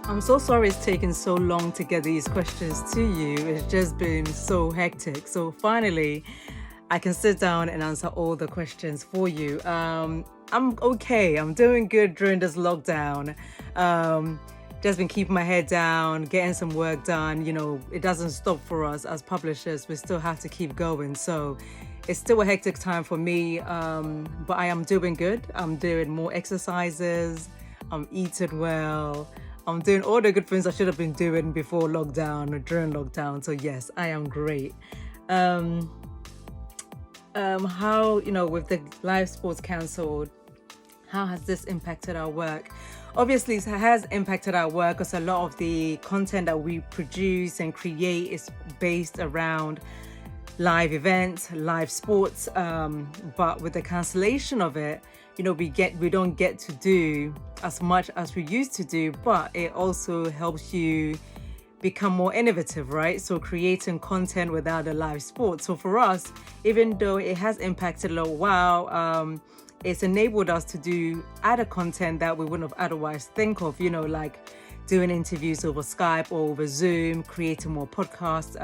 I'm so sorry it's taken so long to get these questions to you. It's just been so hectic. So finally, I can sit down and answer all the questions for you. I'm okay. I'm doing good during this lockdown. Just been keeping my head down, getting some work done. You know, it doesn't stop for us as publishers. We still have to keep going. So it's still a hectic time for me, but I am doing good. I'm doing more exercises. I'm eating well. I'm doing all the good things I should have been doing before lockdown or during lockdown. So yes, I am great. How, with the live sports cancelled, how has this impacted our work? Obviously, it has impacted our work because a lot of the content that we produce and create is based around live events, live sports. But with the cancellation of it, we don't get to do as much as we used to do, but it also helps you become more innovative, right? So creating content without a live sport. So for us, even though it has impacted a little while, it's enabled us to do other content that we wouldn't have otherwise think of, like doing interviews over Skype or over Zoom, creating more podcasts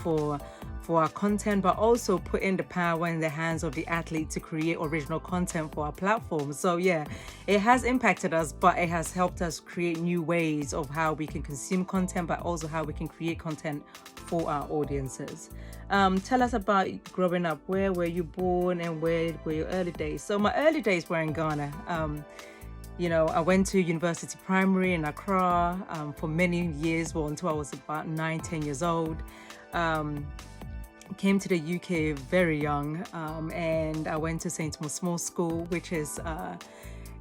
for our content, but also putting the power in the hands of the athlete to create original content for our platform. So yeah, it has impacted us, but it has helped us create new ways of how we can consume content, but also how we can create content for our audiences. Tell us about growing up. Where were you born and where were your early days? So my early days were in Ghana. I went to University Primary in Accra for many years, until I was about 9-10 years old. Came to the UK very young, and I went to St. Thomas Small School, which is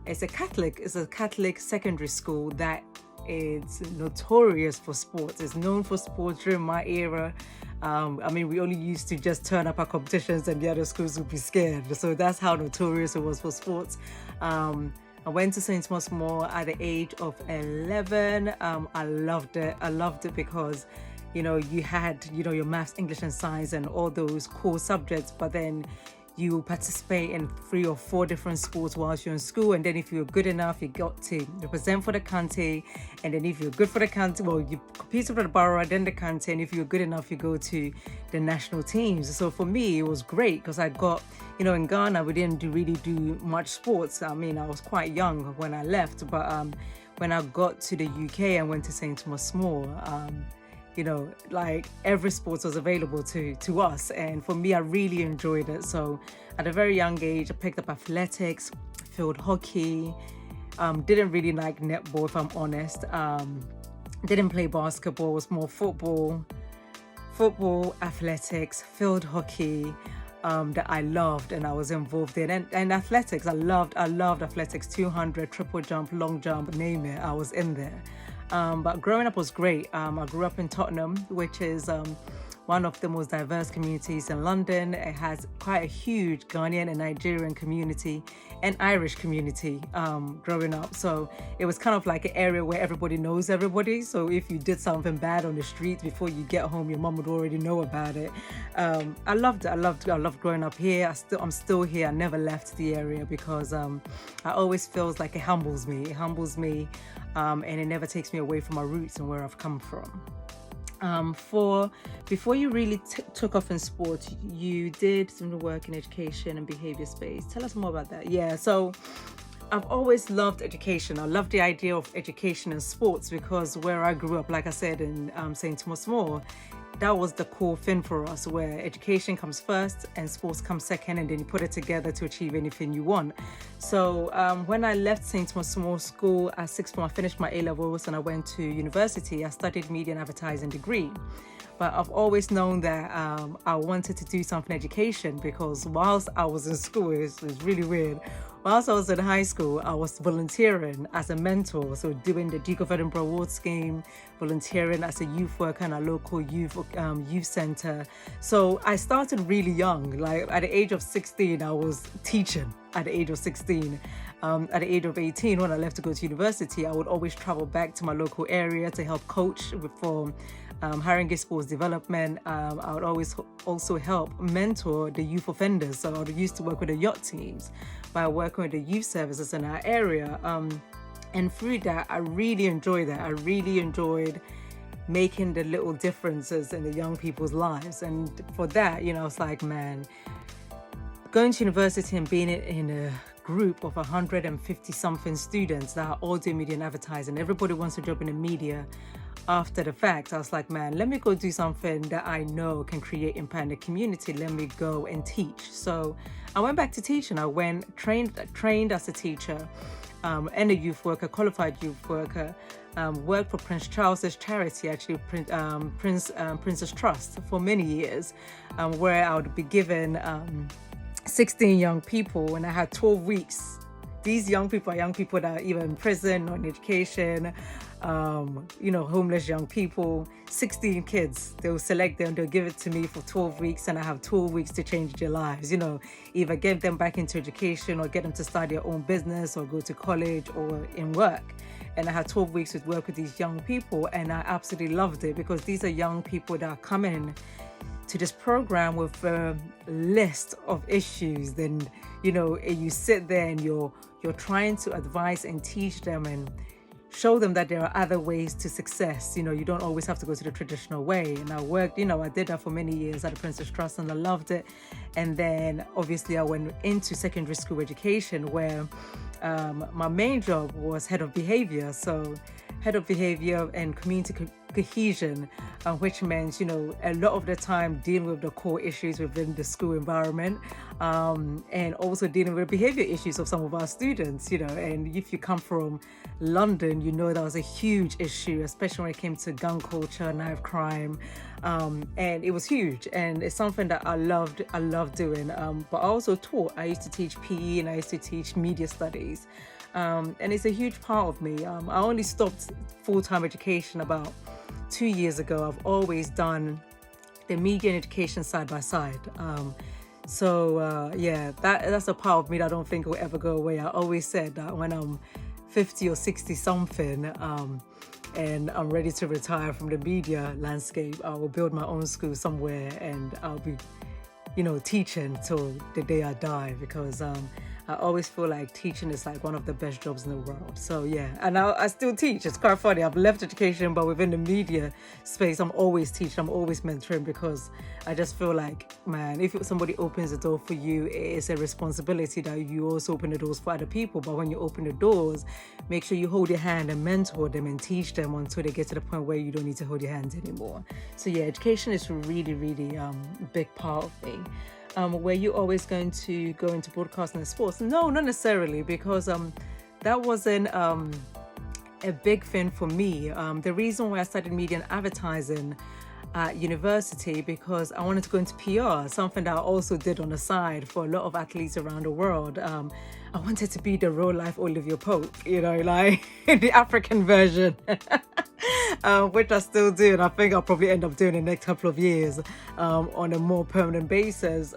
it's a Catholic secondary school that is notorious for sports. It's known for sports during my era. We only used to just turn up at competitions and the other schools would be scared. So that's how notorious it was for sports. I went to St. Thomas More at the age of 11. I loved it. I loved it because you had, your maths, English and science and all those core subjects, but then you participate in 3 or 4 different sports whilst you're in school. And then if you're good enough, you got to represent for the county. And then if you're good for the county, you compete for the borough, then the county. And if you're good enough, you go to the national teams. So for me, it was great because I got, in Ghana, we didn't really do much sports. I was quite young when I left, but when I got to the UK and went to St. Thomas More, every sport was available to us. And for me, I really enjoyed it. So at a very young age, I picked up athletics, field hockey, didn't really like netball, if I'm honest. Didn't play basketball, it was more football, athletics, field hockey, that I loved and I was involved in. And athletics, I loved athletics, 200, triple jump, long jump, name it, I was in there. But growing up was great. I grew up in Tottenham, which is one of the most diverse communities in London. It has quite a huge Ghanaian and Nigerian community and Irish community growing up. So it was kind of like an area where everybody knows everybody. So if you did something bad on the street, before you get home, your mom would already know about it. I loved it. I loved growing up here. I'm still here. I never left the area because I always feels like it humbles me. And it never takes me away from my roots and where I've come from. Before you really took off in sports, you did some work in education and behaviour space. Tell us more about that. Yeah, so I've always loved education. I love the idea of education and sports because where I grew up, like I said, in St. Thomas More, that was the core thing for us, where education comes first and sports comes second, and then you put it together to achieve anything you want. So when I left St. Thomas More School at 6th form, I finished my A-levels and I went to university. I studied media and advertising degree. But I've always known that I wanted to do something in education because whilst I was in school, it was really weird. Whilst I was in high school, I was volunteering as a mentor, so doing the Duke of Edinburgh Award scheme, volunteering as a youth worker in a local youth centre. So I started really young. Like at the age of 16, I was teaching at the age of 16. At the age of 18, when I left to go to university, I would always travel back to my local area to help coach for Haringey Sports Development. I would always also help mentor the youth offenders. So I used to work with the yacht teams by working with the youth services in our area. And through that, I really enjoyed that. I really enjoyed making the little differences in the young people's lives. And for that, I was like, man, going to university and being in a group of 150 something students that are all doing media and advertising, everybody wants a job in the media after the fact. I was like, man, let me go do something that I know can create impact in the community. Let me go and teach. So I went back to teaching. I went trained as a teacher, and a youth worker, qualified youth worker. Worked for Prince Charles's charity, actually, Princess Trust, for many years, where I would be given 16 young people, and I had 12 weeks. These young people are young people that are either in prison or in education, homeless young people, 16 kids. They'll select them, they'll give it to me for 12 weeks, and I have 12 weeks to change their lives, either get them back into education or get them to start their own business or go to college or in work. And I had 12 weeks to work with these young people, and I absolutely loved it because these are young people that are coming to this program with a list of issues. Then, you sit there and you're trying to advise and teach them and show them that there are other ways to success. You don't always have to go to the traditional way. And I worked, I did that for many years at the Princess Trust, and I loved it. And then obviously I went into secondary school education, where my main job was head of behaviour. So head of behaviour and community cohesion, which meant, a lot of the time dealing with the core issues within the school environment, and also dealing with behaviour issues of some of our students, and if you come from London, that was a huge issue, especially when it came to gun culture, knife crime, and it was huge, and it's something that I loved doing, but I also taught. I used to teach PE and I used to teach media studies, and it's a huge part of me. I only stopped full-time education about 2 years ago. I've always done the media and education side by side. That's a part of me that I don't think will ever go away. I always said that when I'm 50 or 60 something, and I'm ready to retire from the media landscape, I will build my own school somewhere, and I'll be, teaching till the day I die, because I always feel like teaching is like one of the best jobs in the world. So yeah, and I still teach. It's quite funny. I've left education, but within the media space, I'm always teaching. I'm always mentoring, because I just feel like, man, if somebody opens the door for you, it's a responsibility that you also open the doors for other people. But when you open the doors, make sure you hold your hand and mentor them and teach them until they get to the point where you don't need to hold your hands anymore. So yeah, education is really, really a big part of me. Were you always going to go into broadcasting and sports? No, not necessarily, because that wasn't a big thing for me. The reason why I studied media and advertising at university, because I wanted to go into PR, something that I also did on the side for a lot of athletes around the world. I wanted to be the real life Olivia Pope, like the African version. Which I still do, and I think I'll probably end up doing in the next couple of years on a more permanent basis.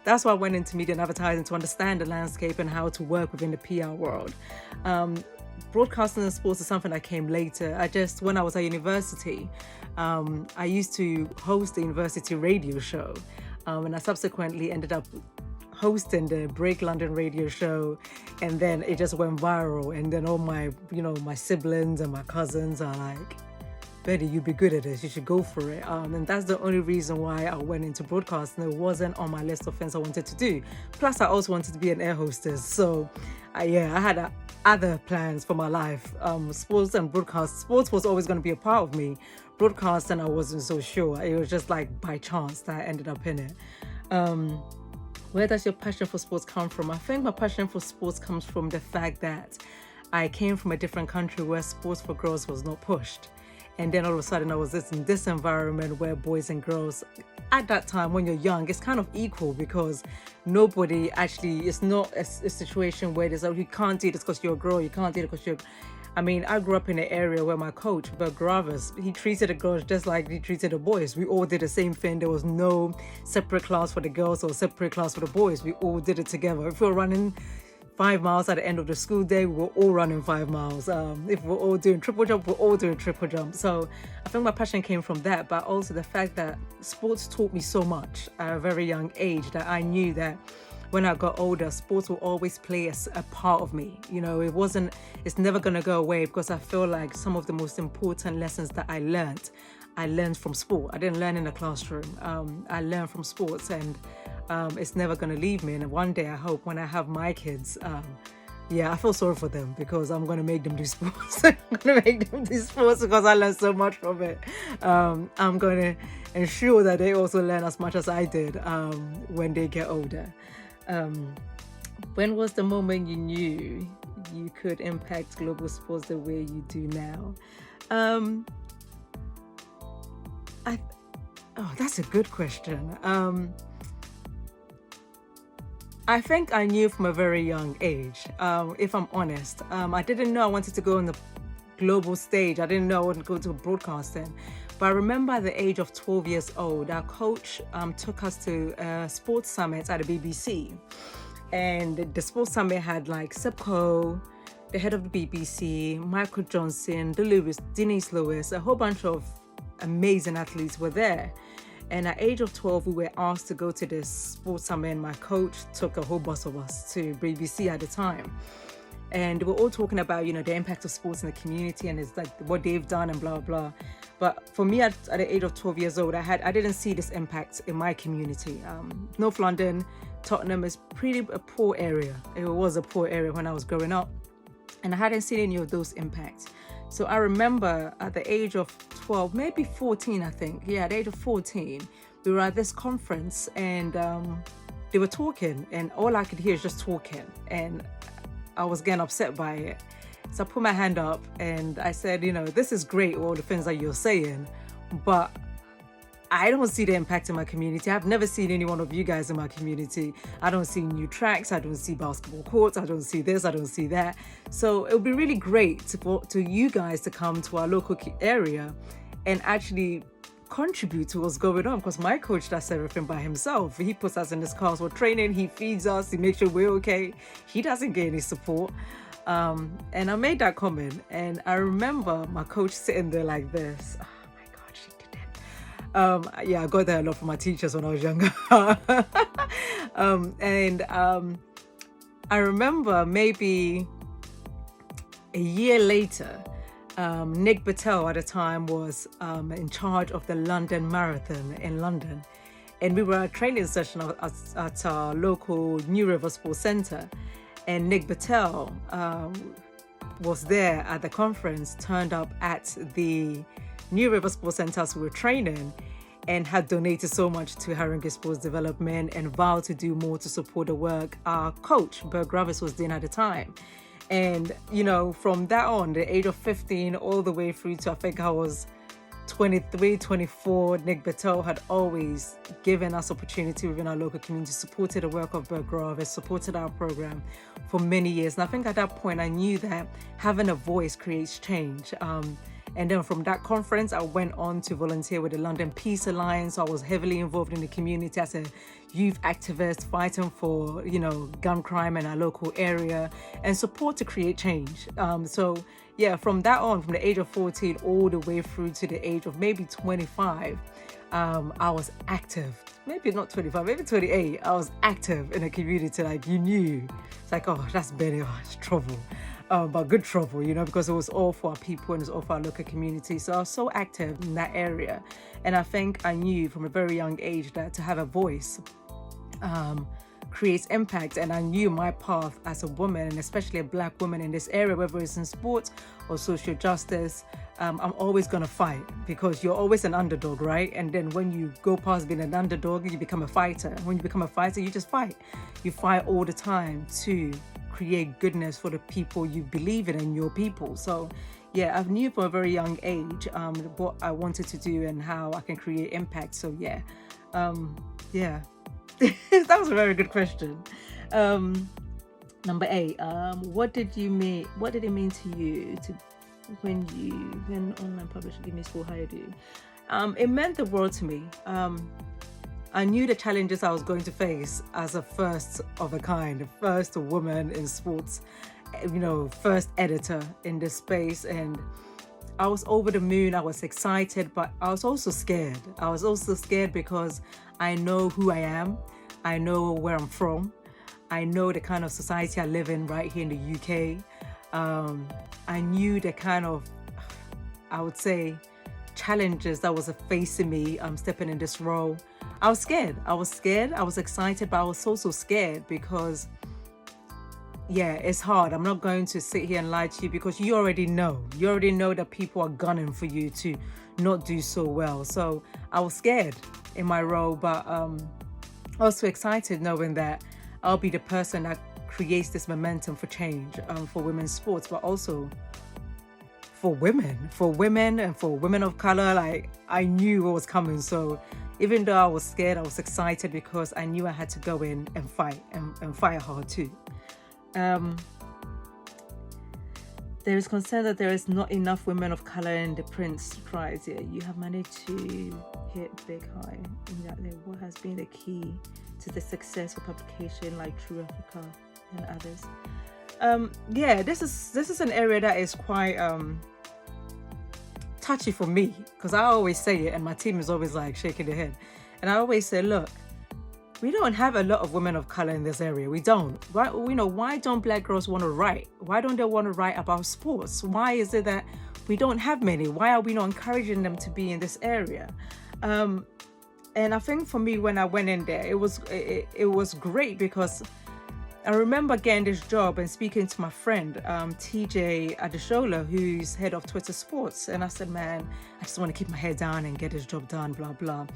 That's why I went into media and advertising, to understand the landscape and how to work within the PR world. Broadcasting and sports is something that came later. When I was at university, I used to host the university radio show, and I subsequently ended up hosting the Break London radio show, and then it just went viral, and then all my my siblings and my cousins are like, Betty, you'd be good at this, you should go for it. And that's the only reason why I went into broadcasting. It wasn't on my list of things I wanted to do. Plus I also wanted to be an air hostess, so I had other plans for my life. Sports and broadcast. Sports was always going to be a part of me. Broadcasting, I wasn't so sure. It was just like by chance that I ended up in it. Where does your passion for sports come from? I think my passion for sports comes from the fact that I came from a different country where sports for girls was not pushed. And then all of a sudden I was in this environment where boys and girls, at that time when you're young, it's kind of equal, because nobody actually, it's not a situation where there's you can't do this because you're a girl, you can't do it because you're... I grew up in an area where my coach, Bert Gravis, he treated the girls just like he treated the boys. We all did the same thing. There was no separate class for the girls or separate class for the boys. We all did it together. If we were running 5 miles at the end of the school day, we were all running 5 miles. If we're all doing triple jump, we're all doing triple jump. So I think my passion came from that, but also the fact that sports taught me so much at a very young age, that I knew that when I got older, sports will always play a part of me. You know, it's never going to go away, because I feel like some of the most important lessons that I learned from sport. I didn't learn in the classroom. I learned from sports, and it's never going to leave me. And one day, I hope, when I have my kids, I feel sorry for them, because I'm going to make them do sports. I'm going to make them do sports because I learned so much from it. I'm going to ensure that they also learn as much as I did when they get older. When was the moment you knew you could impact global sports the way you do now? That's a good question. I think I knew from a very young age, if I'm honest. I didn't know I wanted to go on the global stage. I didn't know I wanted to go to broadcasting. But I remember at the age of 12 years old, our coach took us to a sports summit at the BBC. And the sports summit had like Sepko, the head of the BBC, Michael Johnson, Denise Lewis, a whole bunch of amazing athletes were there. And at age of 12, we were asked to go to this sports summit, and my coach took a whole bus of us to BBC at the time. And we're all talking about, the impact of sports in the community, and it's like what they've done and blah, blah. But for me, at the age of 12 years old, I didn't see this impact in my community. North London, Tottenham is a poor area. It was a poor area when I was growing up, and I hadn't seen any of those impacts. So I remember at the age of 12, maybe 14, I think. Yeah, at the age of 14, we were at this conference, and they were talking, and all I could hear is just talking. And I was getting upset by it. So I put my hand up and I said, this is great, all the things that you're saying, but I don't see the impact in my community. I've never seen any one of you guys in my community. I don't see new tracks. I don't see basketball courts. I don't see this. I don't see that. So it would be really great to you guys to come to our local area and actually contribute to what's going on, because my coach does everything by himself. He puts us in his cars for training. He feeds us. He makes sure we're okay. He doesn't get any support. And I made that comment, and I remember my coach sitting there like this. I got that a lot from my teachers when I was younger. I remember maybe a year later, Nick Battelle at the time was in charge of the London Marathon in London. And we were at a training session at our local New River Sports Centre. And Nick Battelle was there at the conference, turned up at the New River Sports Centre as we were training, and had donated so much to Haringey Sports Development and vowed to do more to support the work our coach, Bert Gravis, was doing at the time. And, from that on, the age of 15 all the way through to I think I was 23, 24, Nick Battelle had always given us opportunity within our local community, supported the work of Bert Gravis, supported our program for many years. And I think at that point I knew that having a voice creates change. And then from that conference, I went on to volunteer with the London Peace Alliance. So I was heavily involved in the community as a youth activist, fighting for, gun crime in our local area and support to create change. From that on, from the age of 14 all the way through to the age of maybe 25, I was active. Maybe not 25, maybe 28. I was active in the community. Like, you knew. It's like, oh, that's Benny, it's trouble. But good trouble, because it was all for our people and it was all for our local community. So I was so active in that area. And I think I knew from a very young age that to have a voice creates impact. And I knew my path as a woman, and especially a Black woman in this area, whether it's in sports or social justice, I'm always going to fight, because you're always an underdog, right? And then when you go past being an underdog, you become a fighter. When you become a fighter, you just fight. You fight all the time to create goodness for the people you believe in and your people. So I knew from a very young age what I wanted to do and how I can create impact. So that was a very good question. Number 8, what did it mean to you when online publisher GiveMeSportWomen? It meant the world to me. I knew the challenges I was going to face as a first of a kind, the first woman in sports, first editor in this space. And I was over the moon. I was excited, but I was also scared. I was also scared because I know who I am. I know where I'm from. I know the kind of society I live in right here in the UK. I knew the kind of, I would say, challenges that was facing me stepping in this role. I was scared. I was excited, but I was also scared because, yeah, it's hard. I'm not going to sit here and lie to you because you already know that people are gunning for you to not do so well. So I was scared in my role, but also excited knowing that I'll be the person that creates this momentum for change for women's sports, but also for women and for women of color. Like, I knew what was coming. So even though I was scared, I was excited because I knew I had to go in and fight and fight hard too. There is concern that there is not enough women of color in the Prince Prize. Yeah, you have managed to hit big high. Exactly. What has been the key to the success of publication like True Africa and others? Yeah, this is an area that is quite touchy for me, because I always say it and my team is always like shaking their head, and I always say, look, we don't have a lot of women of color in this area. We don't. Why don't black girls want to write? Why don't they want to write about sports? Why is it that we don't have many? Why are we not encouraging them to be in this area? And I think for me, when I went in there, it was great, because I remember getting this job and speaking to my friend, TJ Adeshola, who's head of Twitter Sports. And I said, man, I just want to keep my head down and get this job done, blah, blah.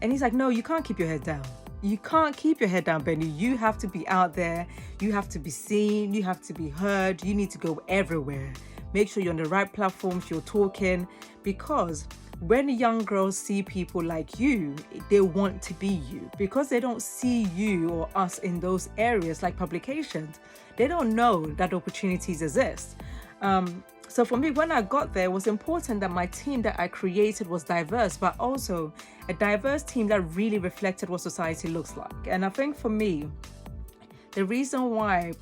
And he's like, no, you can't keep your head down. You can't keep your head down, Benny. You have to be out there. You have to be seen. You have to be heard. You need to go everywhere. Make sure you're on the right platforms, you're talking, because when young girls see people like you, they want to be you, because they don't see you or us in those areas like publications. They don't know that opportunities exist. So for me, when I got there, it was important that my team that I created was diverse, but also a diverse team that really reflected what society looks like. And I think for me, the reason why,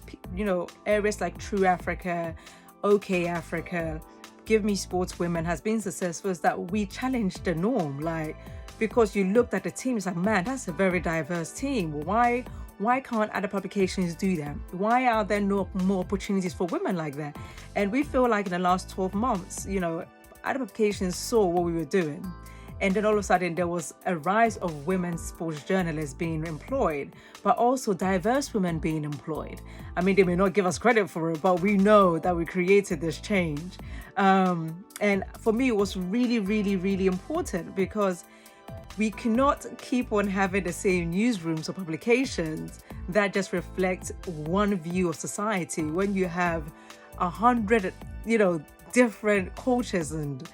areas like True Africa, OK Africa, GiveMeSportWomen has been successful is that we challenged the norm. Like, because you looked at the team, it's like, man, that's a very diverse team. Why can't other publications do that? Why are there no more opportunities for women like that? And we feel like in the last 12 months, other publications saw what we were doing. And then all of a sudden there was a rise of women sports journalists being employed, but also diverse women being employed. I mean, they may not give us credit for it, but we know that we created this change. And for me, it was really, really, really important, because we cannot keep on having the same newsrooms or publications that just reflect one view of society when you have 100, different cultures and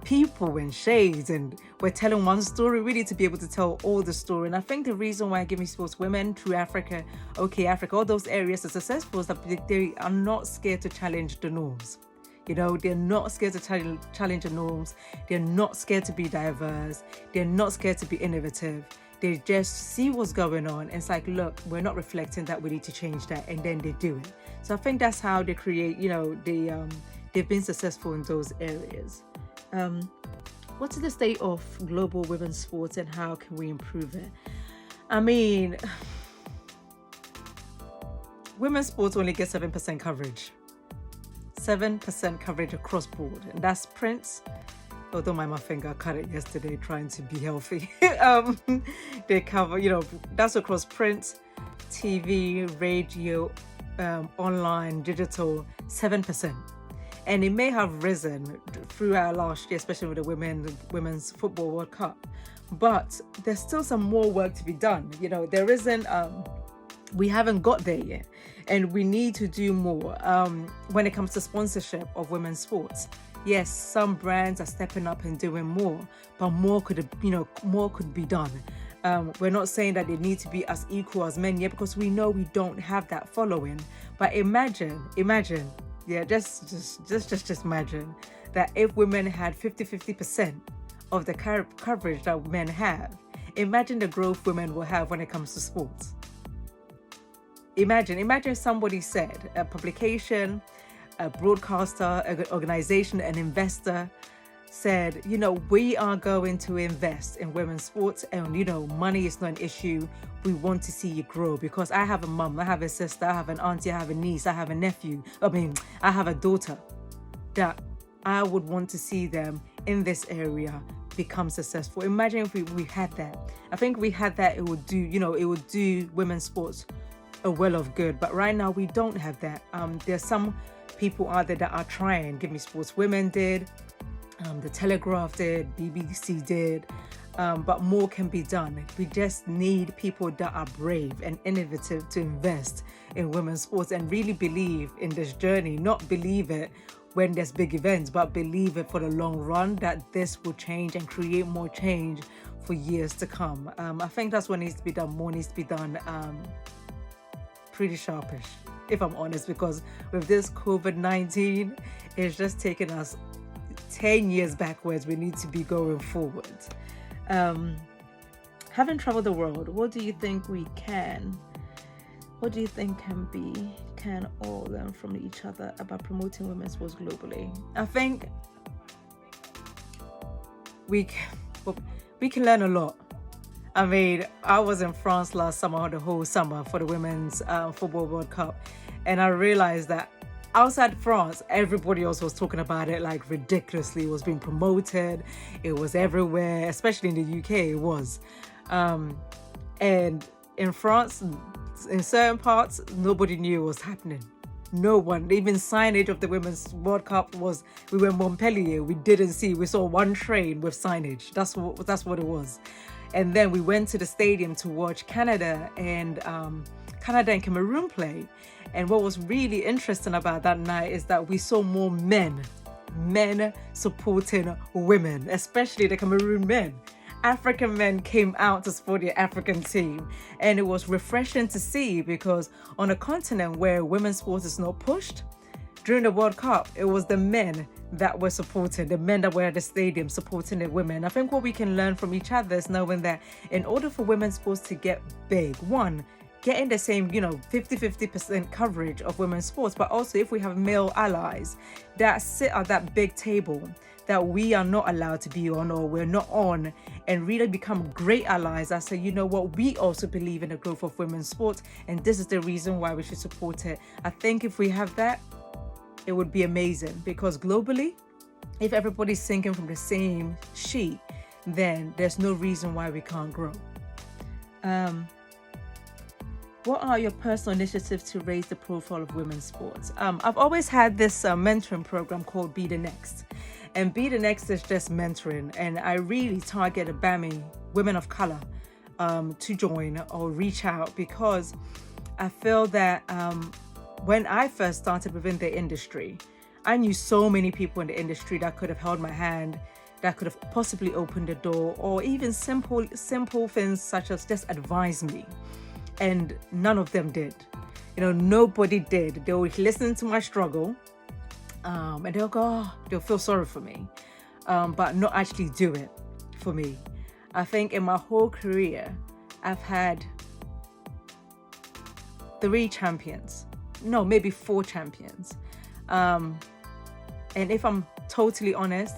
people and shades, and we're telling one story. We need to be able to tell all the story. And I think the reason why GiveMeSportWomen, True Africa, OK Africa, all those areas are successful is that they are not scared to challenge the norms. They're not scared to challenge the norms. They're not scared to be diverse. They're not scared to be innovative. They just see what's going on. And it's like, look, we're not reflecting that, we need to change that. And then they do it. So I think that's how they create, they've been successful in those areas. What is the state of global women's sports and how can we improve it? I mean, women's sports only get 7% coverage. 7% coverage across board, and that's print. Oh, don't mind my finger, I cut it yesterday trying to be healthy. They cover, that's across print, TV, radio, online, digital, 7%. And it may have risen throughout last year, especially with the Women's Football World Cup. But there's still some more work to be done. There isn't, we haven't got there yet. And we need to do more when it comes to sponsorship of women's sports. Yes, some brands are stepping up and doing more, but more could be done. We're not saying that they need to be as equal as men yet, because we know we don't have that following. But imagine, yeah, just imagine that if women had 50% of the coverage that men have, imagine the growth women will have when it comes to sports. Imagine somebody said, a publication, a broadcaster, an organization, an investor, said, you know, we are going to invest in women's sports, and you know, money is not an issue. We want to see you grow, because I have a mum, I have a sister, I have an auntie, I have a niece, I have a nephew. I have a daughter that I would want to see them in this area become successful. Imagine if we had that. I think we had that, it would do, you know, it would do women's sports a well of good. But right now we don't have that. There's some people out there that are trying. GiveMeSportWomen did, the Telegraph did, BBC did, but more can be done. We just need people that are brave and innovative to invest in women's sports and really believe in this journey, not believe it when there's big events, but believe it for the long run, that this will change and create more change for years to come. I think that's what needs to be done. More needs to be done pretty sharpish, if I'm honest, because with this COVID-19, it's just taken us 10 years backwards. We need to be going forward. Having traveled the world, what do you think can all learn from each other about promoting women's sports globally? I think we can learn a lot. I mean, I was in France last summer, the whole summer, for the Women's Football World Cup. And I realized that outside France, everybody else was talking about it like ridiculously. It was being promoted. It was everywhere, especially in the UK, it was. And in France, in certain parts, nobody knew what was happening. No one, even signage of the Women's World Cup was, we were in Montpellier, we saw one train with signage. That's what it was. And then we went to the stadium to watch Canada and Cameroon play. And what was really interesting about that night is that we saw more men supporting women, especially the Cameroon men. African men came out to support the African team. And it was refreshing to see, because on a continent where women's sports is not pushed, during the World Cup, it was the men that were supporting, the men that were at the stadium supporting the women. I think what we can learn from each other is knowing that in order for women's sports to get big, one, getting the same, 50% coverage of women's sports, but also if we have male allies that sit at that big table that we are not allowed to be on, or we're not on, and really become great allies that say, you know what, we also believe in the growth of women's sports, and this is the reason why we should support it. I think if we have that, it would be amazing, because globally, if everybody's singing from the same sheet, then there's no reason why we can't grow. What are your personal initiatives to raise the profile of women's sports? I've always had this mentoring program called Be The Next. And Be The Next is just mentoring. And I really target ABAMI, women of color, to join or reach out, because I feel that when I first started within the industry, I knew so many people in the industry that could have held my hand, that could have possibly opened the door, or even simple things such as just advise me. And none of them did. Nobody did. They would listen to my struggle, and they'll go, they'll feel sorry for me, but not actually do it for me. I think in my whole career, I've had 3 champions. No, maybe 4 champions. And if I'm totally honest,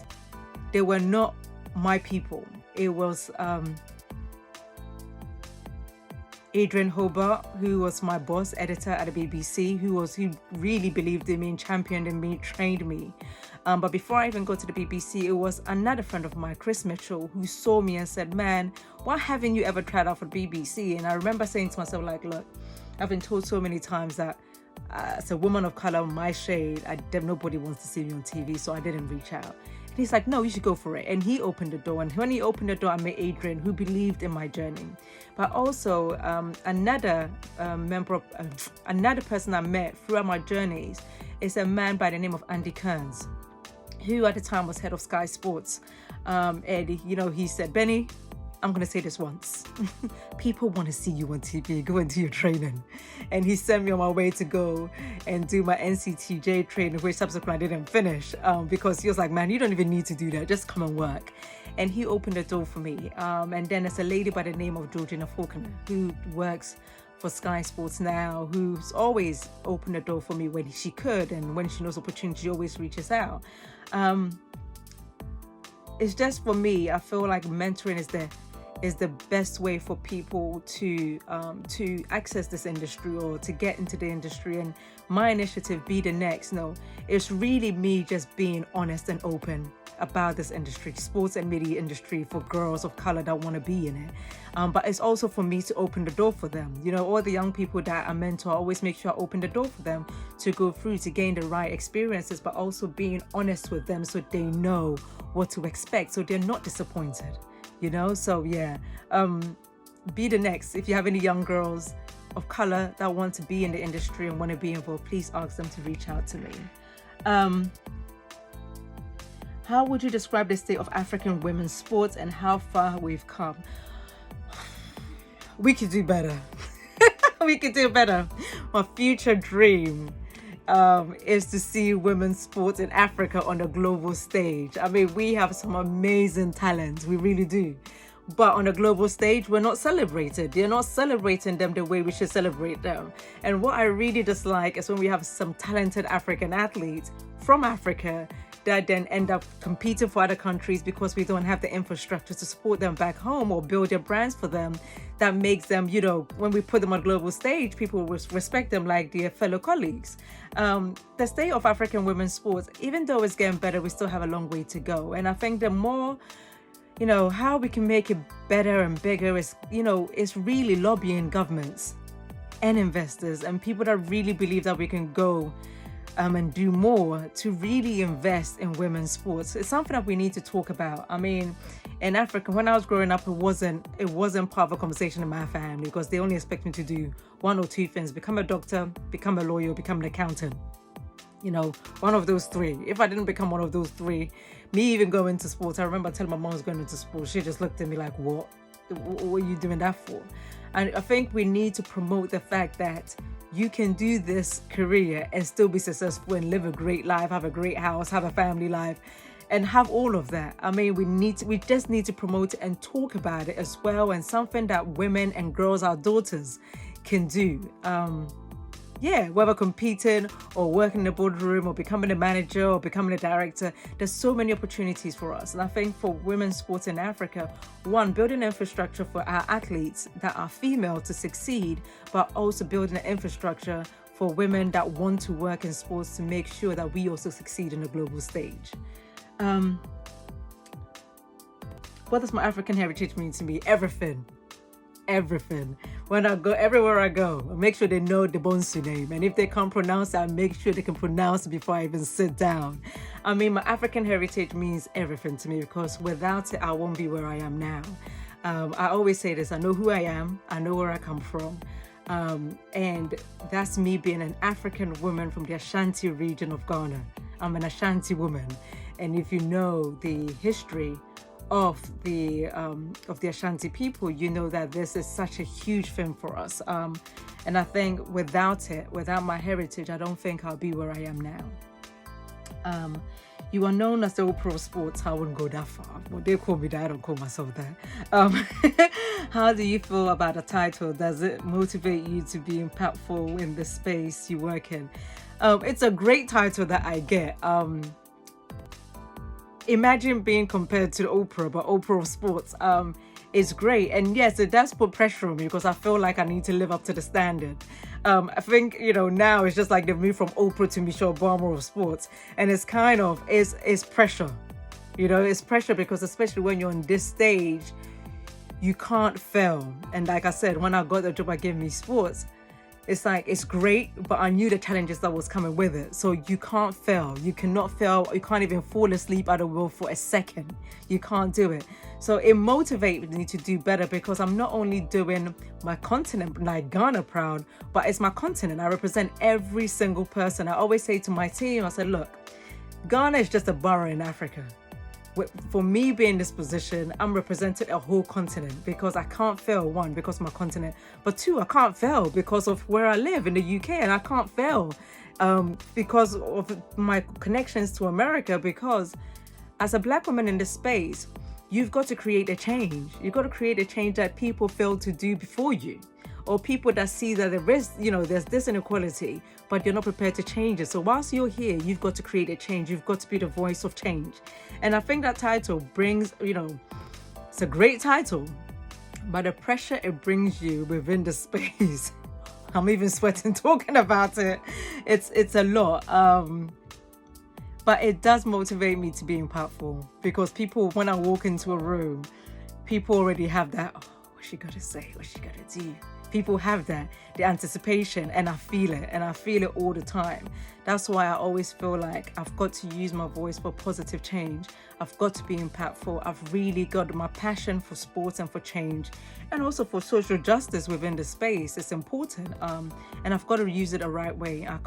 they were not my people. It was Adrian Hobart, who was my boss editor at the BBC, who really believed in me and championed in me, trained me. But before I even got to the BBC, it was another friend of mine, Chris Mitchell, who saw me and said, man, why haven't you ever tried out for the BBC? And I remember saying to myself, like, look, I've been told so many times that as a woman of color, my shade, nobody wants to see me on TV, so I didn't reach out. And he's like, no, you should go for it. And he opened the door. And when he opened the door, I met Adrian, who believed in my journey. But also another person I met throughout my journeys is a man by the name of Andy Kearns, who at the time was head of Sky Sports. And he said, Benny, I'm going to say this once. People want to see you on TV. Go and do your training. And he sent me on my way to go and do my NCTJ training, which subsequently I didn't finish, because he was like, man, you don't even need to do that. Just come and work. And he opened the door for me. And then there's a lady by the name of Georgina Faulkner, who works for Sky Sports now, who's always opened the door for me when she could. And when she knows opportunity, she always reaches out. it's just, for me, I feel like mentoring is the best way for people to access this industry or to get into the industry. And my initiative, Be the Next, no, it's really me just being honest and open about this industry, sports and media industry, for girls of color that want to be in it. But it's also for me to open the door for them. You know, all the young people that I mentor, I always make sure I open the door for them to go through, to gain the right experiences, but also being honest with them so they know what to expect, so they're not disappointed. You know, so yeah, Be the Next. If you have any young girls of color that want to be in the industry and want to be involved, please ask them to reach out to me. How would you describe the state of African women's sports and how far we've come? We could do better. We could do better. My future dream is to see women's sports in Africa on a global stage. I mean, we have some amazing talent. We really do. But on a global stage, we're not celebrated. They're not celebrating them the way we should celebrate them. And what I really dislike is when we have some talented African athletes from Africa that then end up competing for other countries because we don't have the infrastructure to support them back home or build their brands for them. That makes them, you know, when we put them on a global stage, people will respect them like their fellow colleagues. The state of African women's sports, even though it's getting better, we still have a long way to go. And I think the more, you know, how we can make it better and bigger is, you know, it's really lobbying governments and investors and people that really believe that we can go and do more to really invest in women's sports. It's something that we need to talk about. I mean, in Africa, when I was growing up, it wasn't part of a conversation in my family because they only expect me to do one or two things: become a doctor, become a lawyer, become an accountant. You know, one of those three. If I didn't become one of those three, me even going into sports, I remember telling my mom I was going into sports. She just looked at me like, what are you doing that for? And I think we need to promote the fact that you can do this career and still be successful and live a great life, have a great house, have a family life, and have all of that. I mean, we just need to promote it and talk about it as well, and something that women and girls, our daughters, can do. Whether competing or working in the boardroom or becoming a manager or becoming a director, there's so many opportunities for us. And I think for women's sports in Africa, one, building infrastructure for our athletes that are female to succeed, but also building an infrastructure for women that want to work in sports to make sure that we also succeed on a global stage. What does my African heritage mean to me? Everything. When I go, everywhere I go, I make sure they know the Bonsu name. And if they can't pronounce it, I make sure they can pronounce it before I even sit down. I mean, my African heritage means everything to me because without it, I won't be where I am now. I always say this: I know who I am, I know where I come from. And that's me being an African woman from the Ashanti region of Ghana. I'm an Ashanti woman. And if you know the history of the Ashanti people, you know that this is such a huge thing for us. And I think without my heritage, I don't think I'll be where I am now. You are known as the Oprah of Sport. I wouldn't go that far. Well, they call me that. I don't call myself that. How do you feel about the title? Does it motivate you to be impactful in the space you work in? It's a great title that I get. Imagine being compared to the Oprah, but Oprah of Sports is great. And yes, it does put pressure on me because I feel like I need to live up to the standard. I think, you know, now it's just like they've moved from Oprah to Michelle Obama of Sports. And it's kind of, it's pressure. You know, it's pressure because especially when you're on this stage, you can't fail. And like I said, when I got the job at GiveMeSports, it's like, it's great, but I knew the challenges that was coming with it. So you can't fail. You cannot fail. You can't even fall asleep at the wheel for a second. You can't do it. So it motivated me to do better because I'm not only doing my continent, like Ghana, proud, but it's my continent. I represent every single person. I always say to my team, I said, look, Ghana is just a borough in Africa. For me being in this position, I'm representing a whole continent because I can't fail, one, because of my continent, but two, I can't fail because of where I live in the UK, and I can't fail because of my connections to America, because as a Black woman in this space, you've got to create a change. You've got to create a change that people failed to do before you, or people that see that there is, there's this inequality, but you're not prepared to change it. So whilst you're here, you've got to create a change. You've got to be the voice of change. And I think that title brings, it's a great title, but the pressure it brings you within the space, I'm even sweating talking about it. It's a lot. But it does motivate me to be impactful, because people, when I walk into a room, people already have that, what's she gonna say? What's she gonna do? People have that, the anticipation, and I feel it all the time. That's why I always feel like I've got to use my voice for positive change. I've got to be impactful. I've really got my passion for sports and for change, and also for social justice within the space. It's important, and I've got to use it the right way. I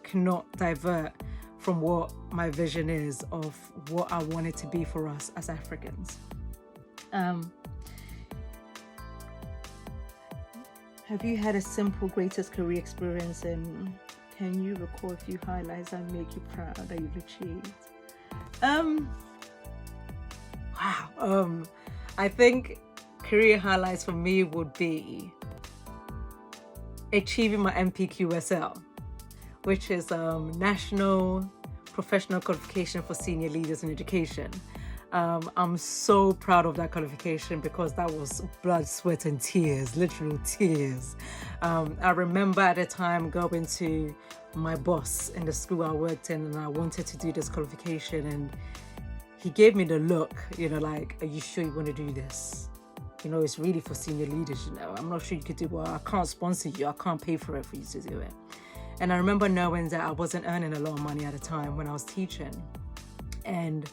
cannot divert from what my vision is of what I want it to be for us as Africans. Have you had a simple greatest career experience, and can you recall a few highlights that make you proud that you've achieved? I think career highlights for me would be achieving my NPQSL, which is National Professional Qualification for Senior Leaders in Education. I'm so proud of that qualification, because that was blood, sweat and tears, literal tears. I remember at the time going to my boss in the school I worked in, and I wanted to do this qualification, and he gave me the look, like, are you sure you want to do this? It's really for senior leaders, I'm not sure you could do it. Well, I can't sponsor you, I can't pay for you to do it. And I remember knowing that I wasn't earning a lot of money at the time when I was teaching, and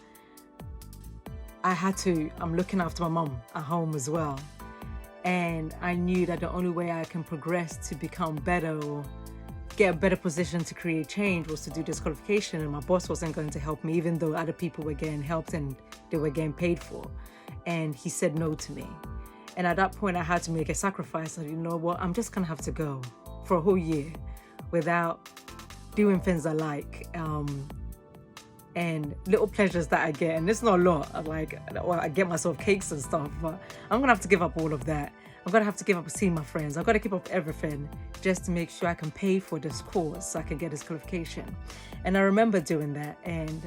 I'm looking after my mum at home as well. And I knew that the only way I can progress to become better or get a better position to create change was to do this qualification. And my boss wasn't going to help me, even though other people were getting helped and they were getting paid for. And he said no to me. And at that point, I had to make a sacrifice. You know what? I'm just going to have to go for a whole year without doing things I like. And little pleasures that I get, and it's not a lot. I get myself cakes and stuff, but I'm gonna have to give up all of that. I'm gonna have to give up seeing my friends. I've got to give up everything just to make sure I can pay for this course so I can get this qualification. And I remember doing that, and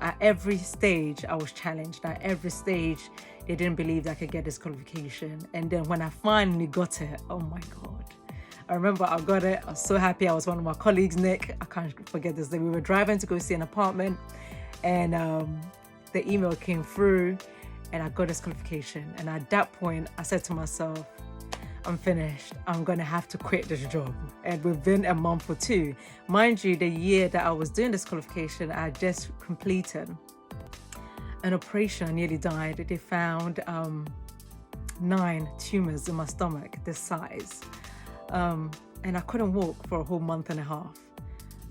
at every stage I was challenged. At every stage they didn't believe that I could get this qualification. And then when I finally got it, oh my God. I remember I got it. I was so happy. I was one of my colleagues, Nick. I can't forget this day. We were driving to go see an apartment, and the email came through, and I got this qualification. And at that point, I said to myself, I'm finished. I'm going to have to quit this job. And within a month or two, mind you, the year that I was doing this qualification, I just completed an operation. I nearly died. They found 9 tumors in my stomach this size. And I couldn't walk for a whole month and a half.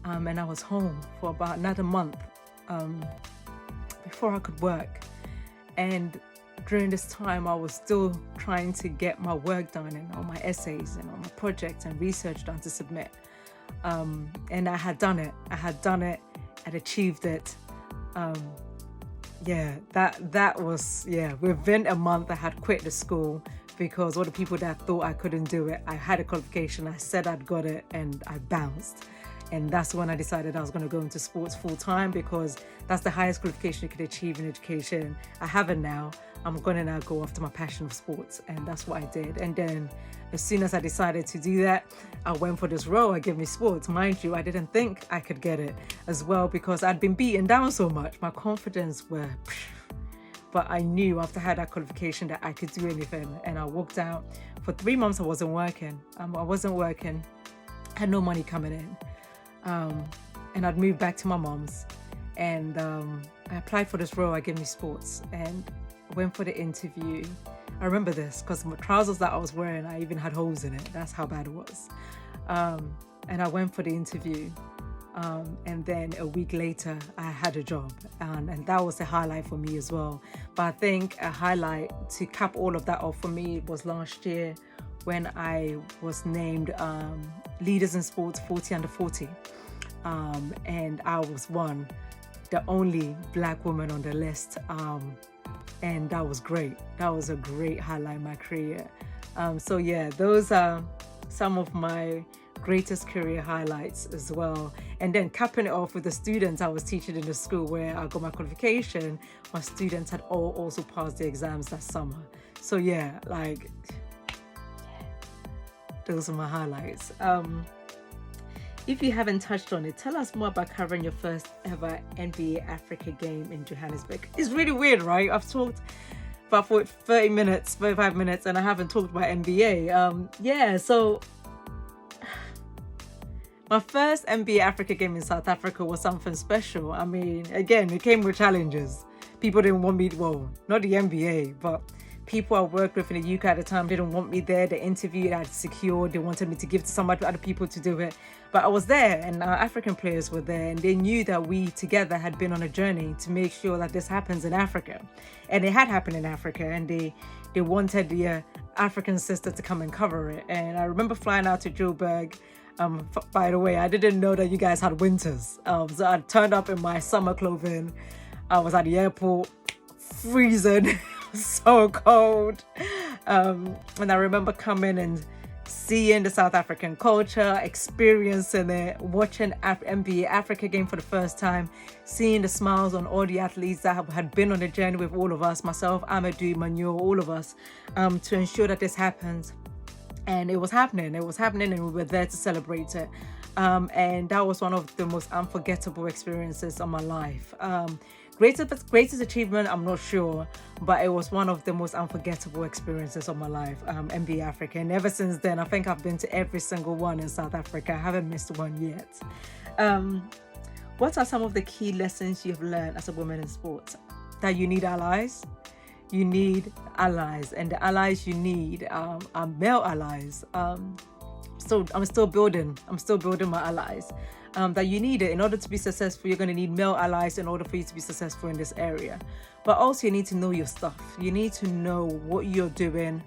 And I was home for about another month before I could work. And during this time, I was still trying to get my work done and all my essays and all my projects and research done to submit. And I had done it. I'd achieved it. That was, within a month I had quit the school, because all the people that thought I couldn't do it, I had a qualification, I said I'd got it, and I bounced. And that's when I decided I was going to go into sports full time, because that's the highest qualification you could achieve in education. I have it now. I'm going to now go after my passion of sports, and that's what I did. And then as soon as I decided to do that, I went for this role at GiveMeSports. Mind you, I didn't think I could get it as well, because I'd been beaten down so much. My confidence were... But I knew after I had that qualification that I could do anything. And I walked out. For 3 months, I wasn't working. I had no money coming in. And I'd moved back to my mom's. And I applied for this role at GiveMeSports and went for the interview. I remember this because my trousers that I was wearing, I even had holes in it. That's how bad it was. And I went for the interview. And then a week later, I had a job, and that was a highlight for me as well. But I think a highlight to cap all of that off for me was last year when I was named Leaders in Sports 40 under 40. And I was the only Black woman on the list. And that was great. That was a great highlight in my career. So yeah, those are some of my greatest career highlights as well. And then capping it off with the students I was teaching in the school where I got my qualification, my students had all also passed the exams that summer. So yeah, like, those are my highlights. If you haven't touched on it, tell us more about covering your first ever NBA Africa game in Johannesburg. It's really weird, right? I've talked about 35 minutes, and I haven't talked about NBA. Yeah, so my first NBA Africa game in South Africa was something special. I mean, again, it came with challenges. People didn't want me, well, not the NBA, but people I worked with in the UK at the time didn't want me there. The interview I'd secured, they wanted me to give to somebody, other people to do it. But I was there, and our African players were there, and they knew that we together had been on a journey to make sure that this happens in Africa. And it had happened in Africa, and they wanted the African sister to come and cover it. And I remember flying out to Joburg. By the way, I didn't know that you guys had winters. So I turned up in my summer clothing. I was at the airport, freezing, so cold. And I remember coming and seeing the South African culture, experiencing it, watching NBA Africa game for the first time, seeing the smiles on all the athletes that had been on the journey with all of us, myself, Amadou, Manuel, all of us, to ensure that this happens. And it was happening, and we were there to celebrate it. And that was one of the most unforgettable experiences of my life. Greatest achievement, I'm not sure, but it was one of the most unforgettable experiences of my life, NBA Africa. And ever since then, I think I've been to every single one in South Africa. I haven't missed one yet. What are some of the key lessons you've learned as a woman in sports? That you need allies. You need allies, and the allies you need are male allies. So I'm still building my allies. That you need it in order to be successful. You're going to need male allies in order for you to be successful in this area. But also you need to know your stuff. You need to know what you're doing,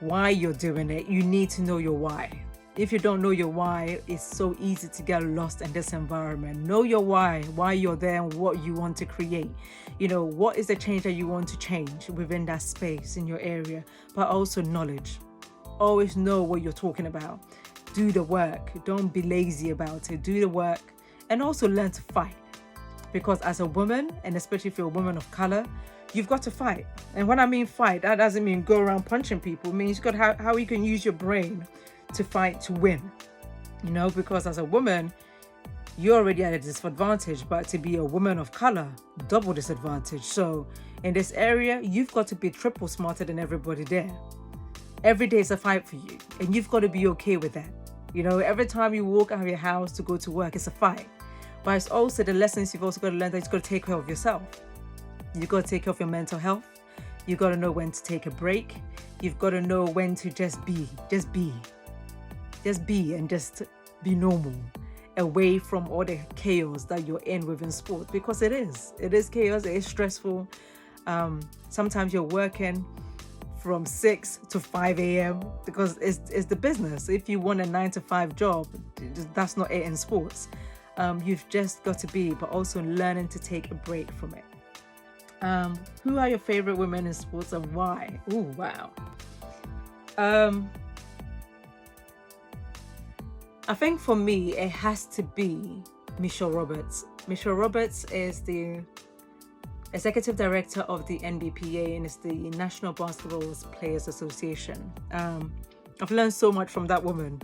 why you're doing it. You need to know your why. If you don't know your why, it's so easy to get lost in this environment. Know your why you're there, and what you want to create. You know, what is the change that you want to change within that space in your area, but also knowledge. Always know what you're talking about. Do the work. Don't be lazy about it. Do the work, and also learn to fight. Because as a woman, and especially if you're a woman of color, you've got to fight. And when I mean fight, that doesn't mean go around punching people. It means you've got how you can use your brain to fight to win, you know, because as a woman, you're already at a disadvantage, but to be a woman of color, double disadvantage. So in this area, you've got to be triple smarter than everybody there. Every day is a fight for you, and you've got to be okay with that. You know, every time you walk out of your house to go to work, it's a fight. But it's also the lessons you've also got to learn, that you've got to take care of yourself. You've got to take care of your mental health. You've got to know when to take a break. You've got to know when to just be and just be normal, away from all the chaos that you're in within sports, because it is chaos, it is stressful. Sometimes you're working from 6 to 5 a.m. because it's the business. If you want a 9-to-5 job, that's not it in sports. You've just got to be, but also learning to take a break from it. Who are your favorite women in sports, and why? Ooh, wow. I think for me, it has to be Michelle Roberts. Michelle Roberts is the Executive Director of the NBPA, and it's the National Basketball Players Association. I've learned so much from that woman.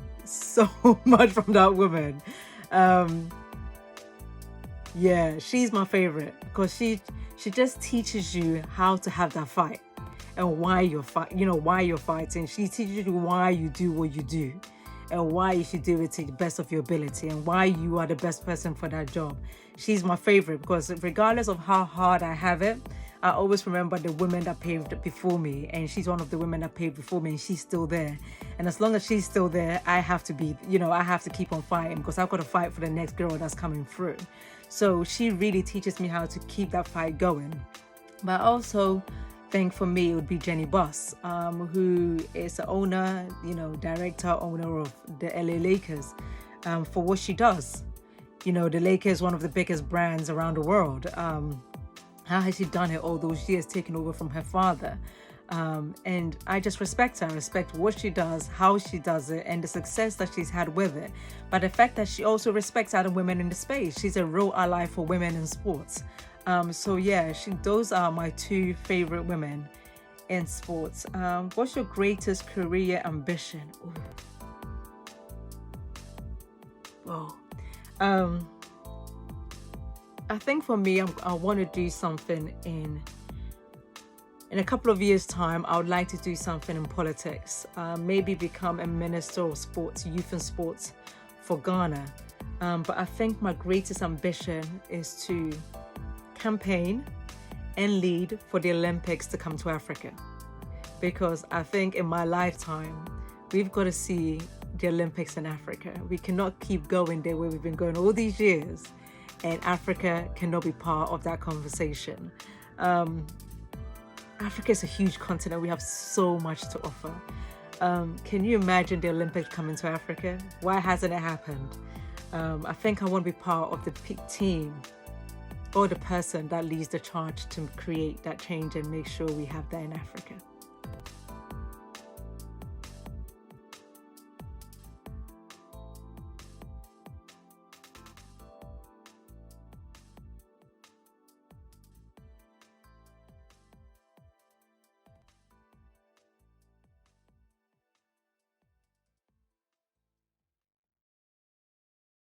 Yeah, she's my favorite, because she just teaches you how to have that fight and why you're fighting. She teaches you why you do what you do, and why you should do it to the best of your ability, and why you are the best person for that job. She's my favorite, because regardless of how hard I have it, I always remember the women that paved before me, and she's one of the women that paved before me, and she's still there. And as long as she's still there, I have to keep on fighting, because I've got to fight for the next girl that's coming through. So she really teaches me how to keep that fight going. But also, think for me, it would be Jenny Buss, who is the owner, director, owner of the LA Lakers, for what she does. The Lakers is one of the biggest brands around the world. How has she done it all those years, taking over from her father? And I just respect her. I respect what she does, how she does it, and the success that she's had with it. But the fact that she also respects other women in the space. She's a real ally for women in sports. So yeah, those are my two favorite women in sports. What's your greatest career ambition? Ooh. Whoa. I think for me, I want to do something in a couple of years' time. I would like to do something in politics. Maybe become a minister of sports, youth and sports for Ghana. But I think my greatest ambition is to campaign and lead for the Olympics to come to Africa. Because I think in my lifetime, we've got to see the Olympics in Africa. We cannot keep going there where we've been going all these years, and Africa cannot be part of that conversation. Africa is a huge continent. We have so much to offer. Can you imagine the Olympics coming to Africa? Why hasn't it happened? I think I want to be part of the team or the person that leads the charge to create that change and make sure we have that in Africa.